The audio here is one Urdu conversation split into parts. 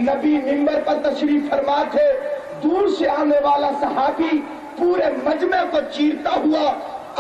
نبی منبر پر تشریف فرما تھے، دور سے آنے والا صحابی پورے مجمع کو چیرتا ہوا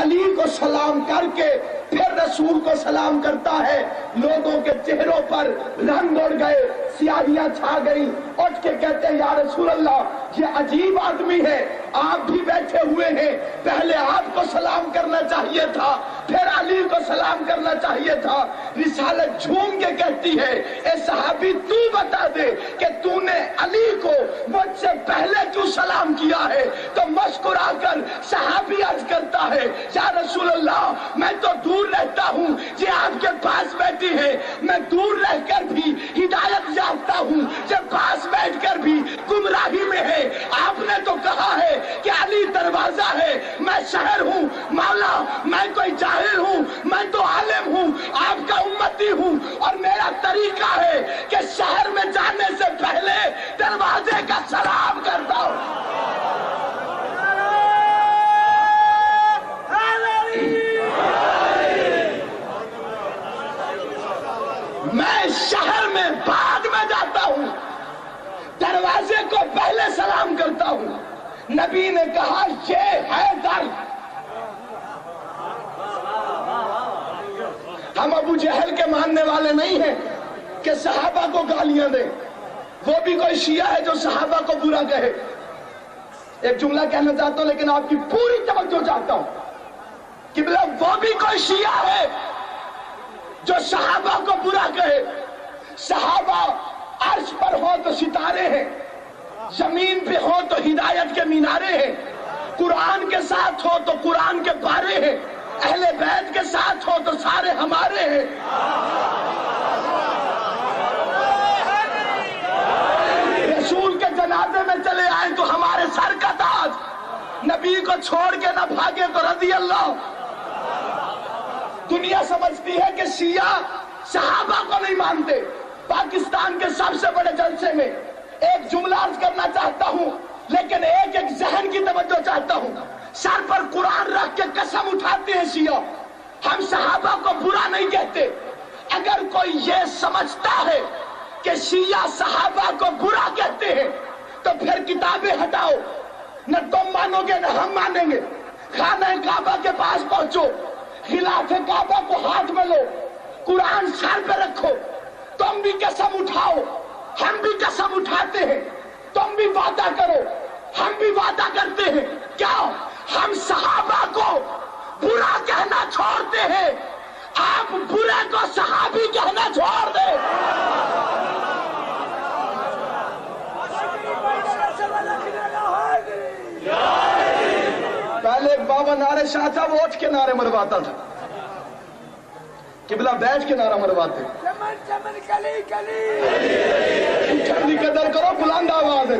علی کو سلام کر کے پھر رسول کو سلام کرتا ہے۔ لوگوں کے چہروں پر رنگ اڑ گئے، سیاہیاں چھا گئی، اٹھ کے کہتے ہیں یا رسول اللہ یہ عجیب آدمی ہے، آپ بھی بیٹھے ہوئے ہیں، پہلے آپ کو سلام کرنا چاہیے تھا، پھر علی کو سلام کرنا چاہیے تھا۔ رسالت جھوم کے کہتی ہے اے صحابی تو بتا دے کہ تو نے علی کو مجھ سے پہلے کیوں سلام کیا ہے؟ تو مسکرا کر صحابی عرض کرتا ہے یا رسول اللہ میں تو دور رہتا ہوں، یہ آپ کے پاس بیٹھی ہے، میں دور رہ کر بھی ہدایت یافتہ ہوں، یہ پاس بیٹھ کر بھی گمراہی میں ہے۔ آپ نے تو کہا ہے کہ علی دروازہ ہے، میں شہر ہوں، مولا میں کوئی جاہل ہوں، میں تو عالم ہوں، آپ کا امتی ہوں، اور میرا طریقہ ہے کہ شہر میں جانے سے پہلے دروازے کا سلام کرتا ہوں۔ میں شہر میں بعد میں جاتا ہوں، دروازے کو پہلے سلام کرتا ہوں۔ نبی نے کہا یہ ہے درد۔ ہم ابو جہل کے ماننے والے نہیں ہیں کہ صحابہ کو گالیاں دیں، وہ بھی کوئی شیعہ ہے جو صحابہ کو برا کہے۔ ایک جملہ کہنا چاہتا ہوں لیکن آپ کی پوری توجہ چاہتا ہوں کہ وہ بھی کوئی شیعہ ہے جو صحابہ کو برا کہے۔ صحابہ عرش پر ہو تو ستارے ہیں، زمین پہ ہو تو ہدایت کے مینارے ہیں، قرآن کے ساتھ ہو تو قرآن کے پارے ہیں، اہل بیت کے ساتھ ہو تو سارے ہمارے ہیں۔ رسول کے جنازے میں چلے آئے تو ہمارے سر کا تاج، نبی کو چھوڑ کے نہ بھاگے تو رضی اللہ۔ دنیا سمجھتی ہے کہ شیعہ صحابہ کو نہیں مانتے۔ پاکستان کے سب سے بڑے جلسے میں ایک جملہ عرض کرنا چاہتا ہوں لیکن ایک ذہن کی توجہ چاہتا ہوں۔ سر پر قرآن رکھ کے قسم اٹھاتے ہیں شیعہ، ہم صحابہ کو برا نہیں کہتے۔ اگر کوئی یہ سمجھتا ہے کہ شیعہ صحابہ کو برا کہتے ہیں تو پھر کتابیں ہٹاؤ، نہ تم مانو گے نہ ہم مانیں گے۔ خانہ کعبہ کے پاس پہنچو، خلاف کعبہ کو ہاتھ میں لو، قرآن سر پہ رکھو، تم بھی قسم اٹھاؤ، ہم بھی قسم اٹھاتے ہیں، تم بھی وعدہ کرو، ہم بھی وعدہ کرتے ہیں۔ کیا ہم صحابہ کو برا کہنا چھوڑتے ہیں؟ آپ برے کو صحابی کہنا چھوڑ دیں۔ پہلے ایک بابا نعرے شاہ تھا، وہ اٹھ کے نعرے مرواتا تھا، قبلہ بیٹھ کے نعرہ مرواتے۔ اٹھنے کی قدر کرو، بلند آواز ہے،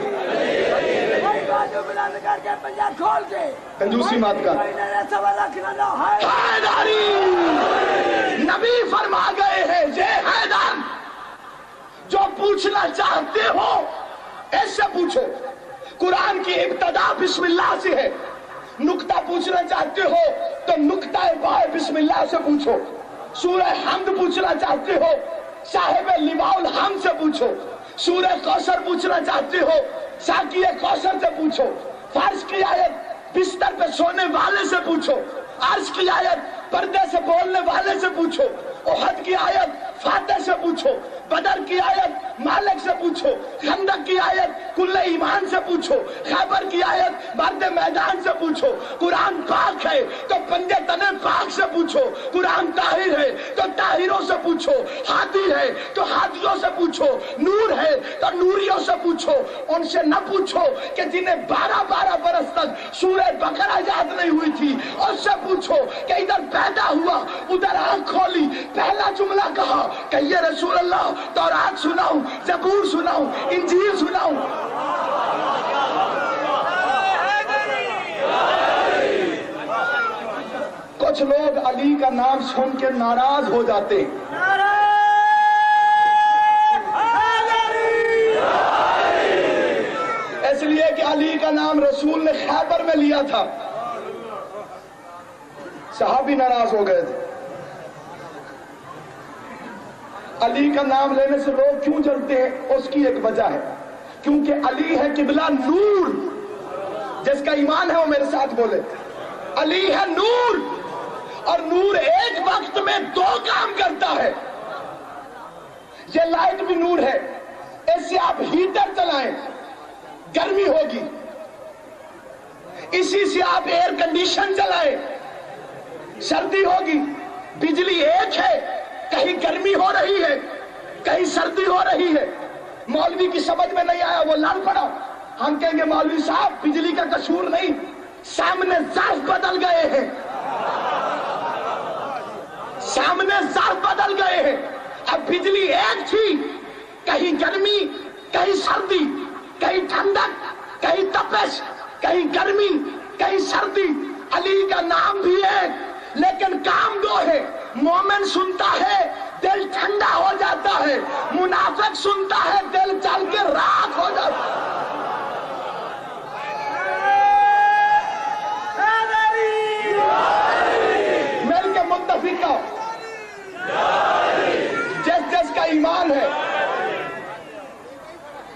کنجوسی مات کا۔ حیدری نبی فرما گئے ہیں یہ حیدر، جو پوچھنا چاہتے ہو اس سے پوچھو۔ قرآن کی ابتدا بسم اللہ سے ہے، نکتہ پوچھنا چاہتے ہو تو نکتہ بائے بسم اللہ سے پوچھو۔ سورہ حمد پوچھنا چاہتے ہو صاحب لواء الحمد سے پوچھو۔ سورہ کوثر پوچھنا چاہتے ہو ساقی کوثر سے پوچھو۔ فرض کی آیت بستر پہ سونے والے سے پوچھو، عرش کی آیت پردے سے بولنے والے سے پوچھو، احد کی آیت فاتح سے پوچھو، بدر کی آیت مالک سے پوچھو، خندق کی آیت کل ایمان سے پوچھو، خیبر کی آیت مرد میدان سے پوچھو۔ قرآن پاک ہے تو پنجے تنے پاک سے پوچھو، قرآن طاہر ہے تو طاہروں سے پوچھو، ہادی ہے تو ہادیوں سے پوچھو، نور ہے تو نوریوں سے پوچھو۔ ان سے نہ پوچھو کہ جنہیں 12 برس تک سورہ بقرہ یاد نہیں ہوئی تھی، اس سے پوچھو کہ ادھر پیدا ہوا ادھر آنکھ کھولی، پہلا جملہ کہا کہ یہ رسول اللہ تورات سناؤں، زبور سناؤں، انجیل سناؤں۔ کچھ لوگ علی کا نام سن کے ناراض ہو جاتے ہیں، اس لیے کہ علی کا نام رسول نے خیبر میں لیا تھا، صحابی ناراض ہو گئے تھے۔ علی کا نام لینے سے لوگ کیوں جلتے ہیں؟ اس کی ایک وجہ ہے، کیونکہ علی ہے قبلہ نور. جس کا ایمان ہے وہ میرے ساتھ بولے، علی ہے نور، اور نور ایک وقت میں دو کام کرتا ہے. یہ لائٹ بھی نور ہے، اس سے آپ ہیٹر چلائیں گرمی ہوگی، اسی سے آپ ایئر کنڈیشن چلائیں سردی ہوگی. بجلی ایک ہے، کہیں گرمی ہو رہی ہے کہیں سردی ہو رہی ہے. مولوی کی سمجھ میں نہیں آیا، وہ لڑ پڑا. ہم کہیں گے مولوی صاحب بجلی کا قصور نہیں، سامنے ظرف بدل گئے ہیں، سامنے ظرف بدل گئے ہیں. اب بجلی ایک تھی، کہیں گرمی کہیں سردی، کہیں ٹھنڈک کہیں تپش، کہیں گرمی کہیں سردی. علی کا نام بھی ایک لیکن کام دو ہے. مومن سنتا ہے دل ٹھنڈا ہو جاتا ہے، منافق سنتا ہے دل جل کے راکھ ہو جاتا ہے. مل کے متفق ہو، جس جس کا ایمان ہے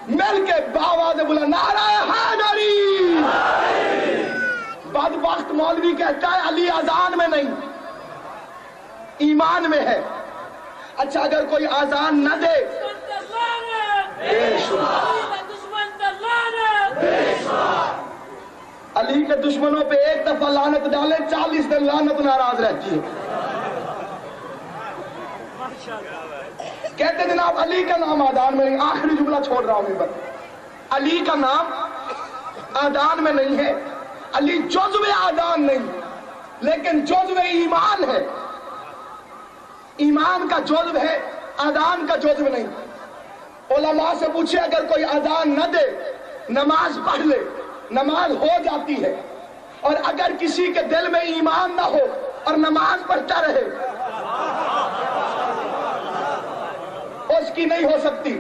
مل کے باواز بولا نعرہ حیدری. بدبخت مولوی کہتا ہے علی اذان میں نہیں ایمان میں ہے. اچھا اگر کوئی اذان نہ دے، علی کے دشمنوں پہ ایک دفعہ لعنت ڈالے 40 دن لعنت ناراض رہتی ہے. کہتے جناب علی کا نام آدان میں نہیں. آخری جملہ چھوڑ رہا ہوں میں، علی کا نام آدان میں نہیں ہے. علی جزو آدان نہیں لیکن جزو ایمان ہے. ایمان کا جزو ہے، آدان کا جزو نہیں. علماء سے پوچھے اگر کوئی آدان نہ دے نماز پڑھ لے، نماز ہو جاتی ہے. اور اگر کسی کے دل میں ایمان نہ ہو اور نماز پڑھتا رہے اس کی نہیں ہو سکتی.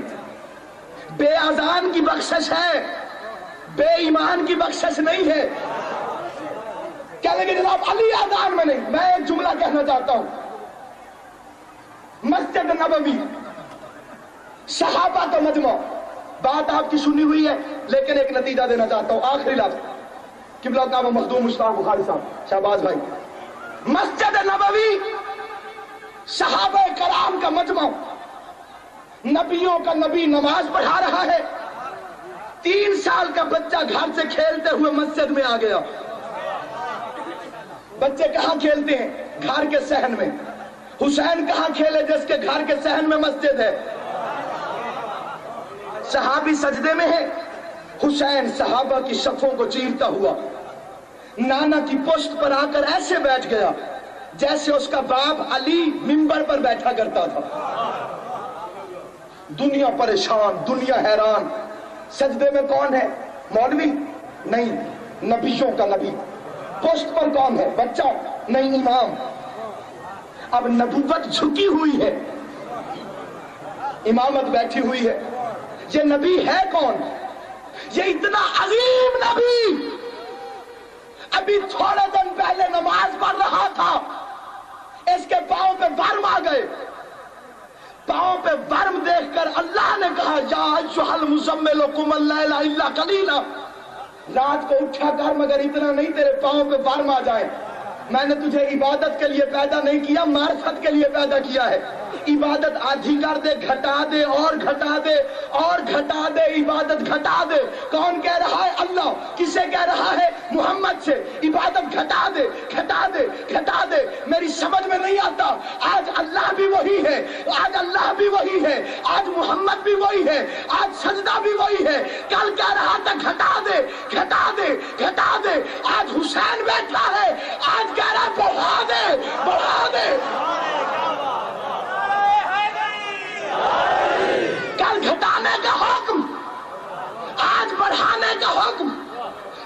بے اذان کی بخشش ہے، بے ایمان کی بخشش نہیں ہے. کیا لگے جناب علی اذان میں نہیں. میں ایک جملہ کہنا چاہتا ہوں. مسجد نبوی صحابہ کا مجمع، بات آپ کی سنی ہوئی ہے لیکن ایک نتیجہ دینا چاہتا ہوں. آخری لفظ قبلہ کا مخدوم مشتاق بخاری صاحب، شہباز بھائی. مسجد نبوی صحابہ کرام کا مجمع، نبیوں کا نبی نماز پڑھا رہا ہے. 3 سال کا بچہ گھر سے کھیلتے ہوئے مسجد میں آ گیا. بچے کہاں کھیلتے ہیں؟ گھر کے صحن میں. حسین کہاں کھیلے جس کے گھر کے صحن میں مسجد ہے؟ صحابی سجدے میں ہے، حسین صحابہ کی صفوں کو چیرتا ہوا نانا کی پشت پر آ کر ایسے بیٹھ گیا جیسے اس کا باپ علی منبر پر بیٹھا کرتا تھا. دنیا پریشان، دنیا حیران. سجدے میں کون ہے؟ مولوی نہیں، نبیوں کا نبی. پشت پر کون ہے؟ بچہ نہیں، امام. اب نبوت جھکی ہوئی ہے، امامت بیٹھی ہوئی ہے. یہ نبی ہے کون؟ یہ اتنا عظیم نبی ابھی تھوڑے دن پہلے نماز پڑھ رہا تھا، اس کے پاؤں پہ ورم آ گئے. پاؤں پہ ورم دیکھ کر اللہ نے کہا یا ایھا المزمل قم اللیل الا قلیلا. رات کو اٹھا کر مگر اتنا نہیں تیرے پاؤں پہ ورم آ جائے. میں نے تجھے عبادت کے لیے پیدا نہیں کیا، معرفت کے لیے پیدا کیا ہے. عبادت آدھی کر دے، گھٹا دے اور گھٹا دے اور گھٹا دے، عبادت گھٹا دے. کون کہہ رہا ہے؟ اللہ. کسے کہہ رہا ہے؟ محمد سے. عبادت گھٹا دے گھٹا دے گھٹا دے. میری سمجھ میں نہیں آتا. آج اللہ بھی وہی ہے، آج اللہ بھی وہی ہے، آج محمد بھی وہی ہے، آج سجدہ بھی وہی ہے. کل کہہ رہا تھا گھٹا دے گھٹا دے گھٹا دے. آج حسین بیٹھا ہے، آج کہہ رہا بڑھا دے بڑھا دے. کل گھٹانے کا حکم، آج بڑھانے کا حکم.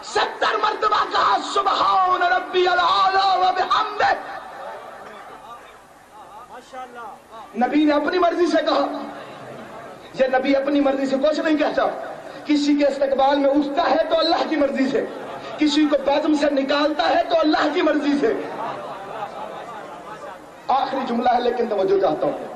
70 مرتبہ کہا سبحان ربی العالی و بحمدہ. نبی نے اپنی مرضی سے کہا. یہ نبی اپنی مرضی سے کچھ نہیں کہتا. کسی کے استقبال میں اٹھتا ہے تو اللہ کی مرضی سے، کسی کو بزم سے نکالتا ہے تو اللہ کی مرضی سے. آخری جملہ ہے لیکن توجہ چاہتا ہوں.